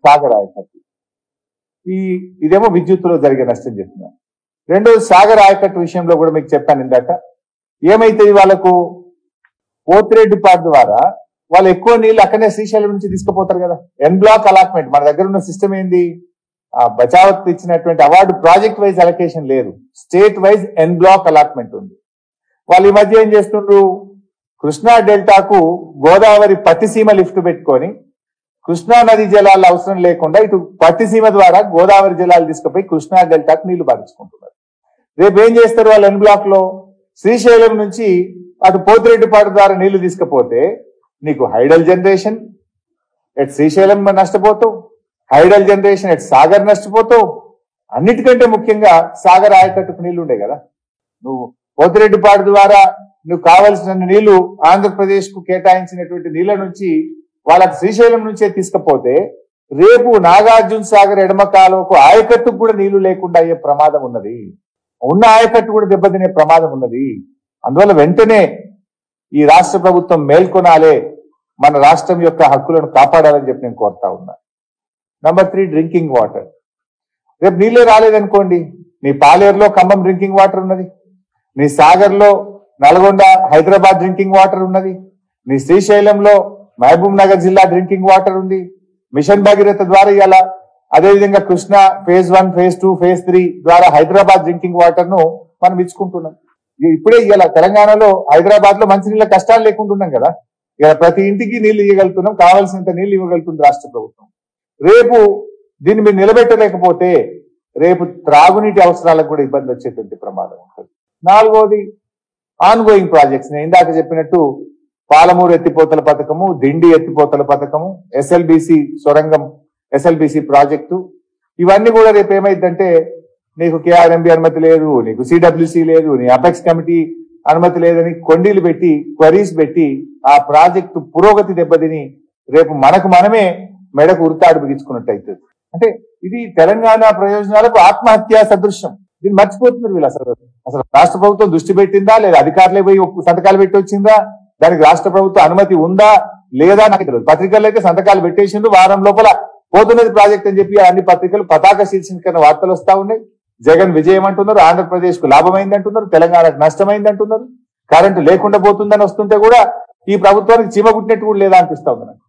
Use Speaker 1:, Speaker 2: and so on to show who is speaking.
Speaker 1: సాగర్ ఆయకట్టు. ఇదేమో విద్యుత్తులో జరిగే నష్టం చెప్తున్నా. రెండోది సాగర్ ఆయకట్టు విషయంలో కూడా మీకు చెప్పాను ఇందాక. ఏమైతే వాళ్ళకు పోతిరెడ్డిపాడు ద్వారా వాళ్ళు ఎక్కువ నీళ్ళు అక్కడనే శ్రీశైలం నుంచి తీసుకుపోతారు కదా. ఎన్ బ్లాక్ అలాట్మెంట్ మన దగ్గర ఉన్న సిస్టమ్ ఏంది, బచావత్ ఇచ్చినటువంటి అవార్డు ప్రాజెక్ట్ వైజ్ అలొకేషన్ లేదు, స్టేట్ వైజ్ ఎన్ బ్లాక్ అలాట్మెంట్ ఉంది. వాళ్ళు ఈ మధ్య ఏం చేస్తుండ్రు, కృష్ణా డెల్టాకు గోదావరి పట్టిసీమ లిఫ్ట్ పెట్టుకొని కృష్ణా నది జలాలు అవసరం లేకుండా ఇటు పట్టిసీమ ద్వారా గోదావరి జలాలు తీసుకుపోయి కృష్ణా డెల్టాకు నీళ్లు బాధించుకుంటున్నారు. రేపు ఏం చేస్తారు వాళ్ళు ఎన్ బ్లాక్ లో, శ్రీశైలం నుంచి అటు పోతిరెడ్డిపాడు ద్వారా నీళ్లు తీసుకుపోతే నీకు హైడల్ జనరేషన్ ఎట్ శ్రీశైలం నష్టపోతావు, హైడల్ జనరేషన్ ఎట్ సాగర్ నష్టపోతావు. అన్నిటికంటే ముఖ్యంగా సాగర్ ఆయకట్టుకు నీళ్లు ఉండే కదా. నువ్వు పోతిరెడ్డిపాడు ద్వారా నువ్వు కావలసిన నీళ్లు ఆంధ్రప్రదేశ్ కు కేటాయించినటువంటి నీళ్ల నుంచి వాళ్ళకి శ్రీశైలం నుంచే తీసుకపోతే రేపు నాగార్జున సాగర్ ఎడమ కాలువకు ఆయకట్టుకు కూడా నీళ్లు లేకుండా అయ్యే ప్రమాదం ఉన్నది. ఉన్న ఆయకట్టు కూడా దెబ్బతినే ప్రమాదం ఉన్నది. అందువల్ల వెంటనే ఈ రాష్ట్ర ప్రభుత్వం మేల్కొనాలే, మన రాష్ట్రం యొక్క హక్కులను కాపాడాలని చెప్పి నేను కోరుతా ఉన్నా. Number 3, drinking water. రేపు నీళ్ళే రాలేదనుకోండి, నీ పాలేరులో ఖమ్మం డ్రింకింగ్ వాటర్ ఉన్నది, నీ సాగర్ లో నల్గొండ హైదరాబాద్ డ్రింకింగ్ వాటర్ ఉన్నది, నీ శ్రీశైలంలో మహబూబ్ నగర్ జిల్లా డ్రింకింగ్ వాటర్ ఉంది. మిషన్ భగీరథ ద్వారా ఇవాళ అదేవిధంగా కృష్ణా ఫేజ్ 1, ఫేజ్ 2, ఫేజ్ 3 ద్వారా హైదరాబాద్ డ్రింకింగ్ వాటర్ ను మనం ఇచ్చుకుంటున్నాం. ఇప్పుడే ఇవాళ తెలంగాణలో హైదరాబాద్ లో మంచినీళ్ళ కష్టాలు లేకుంటున్నాం కదా. ఇవాళ ప్రతి ఇంటికి నీళ్లు ఇవ్వగలుగుతున్నాం, కావాల్సినంత నీళ్లు ఇవ్వగలుగుతుంది రాష్ట్ర ప్రభుత్వం. రేపు దీన్ని మీరు నిలబెట్టలేకపోతే రేపు త్రాగునీటి అవసరాలకు కూడా ఇబ్బంది వచ్చేటువంటి ప్రమాదం ఉంటుంది. 4వది ఆన్గోయింగ్ ప్రాజెక్ట్స్. నేను ఇందాక చెప్పినట్టు పాలమూరు ఎత్తిపోతల పథకము, దిండి ఎత్తిపోతల పథకము, ఎస్ఎల్బిసి సొరంగం, ఎస్ఎల్బిసి ప్రాజెక్టు, ఇవన్నీ కూడా రేపు ఏమైందంటే నీకు కేఆర్ఎంబి అనుమతి లేదు, నీకు సిడబ్ల్యూసి లేదు, నీ అపెక్స్ కమిటీ అనుమతి లేదని కొండీలు పెట్టి క్వరీస్ పెట్టి ఆ ప్రాజెక్టు పురోగతి దెబ్బతిని రేపు మనకు మనమే మెడకు ఉరితాడు బిగించుకున్నట్టు అవుతుంది. అంటే ఇది తెలంగాణ ప్రయోజనాలకు ఆత్మహత్యా సదృశ్యం. దీన్ని మర్చిపోతున్నారు వీళ్ళు. అసలు రాష్ట్ర ప్రభుత్వం దృష్టి పెట్టిందా లేదా, అధికారులే పోయి సంతకాలు పెట్టి వచ్చిందా, దానికి రాష్ట్ర ప్రభుత్వ అనుమతి ఉందా లేదా నాకు తెలియదు. పత్రికల్లో అయితే సంతకాలు పెట్టేసిండ్రు, వారం లోపల పోతున్నది ప్రాజెక్ట్ అని చెప్పి అన్ని పత్రికలు పతాక శీర్షికన వార్తలు వస్తా ఉన్నాయి. జగన్ విజయం అంటున్నారు, ఆంధ్రప్రదేశ్ కు లాభమైంది అంటున్నారు, తెలంగాణకు నష్టమైంది అంటున్నారు, కరెంటు లేకుండా పోతుందని వస్తుంటే కూడా ఈ ప్రభుత్వానికి చీమ పుట్టినట్టు కూడా లేదా అనిపిస్తా ఉంది నాకు.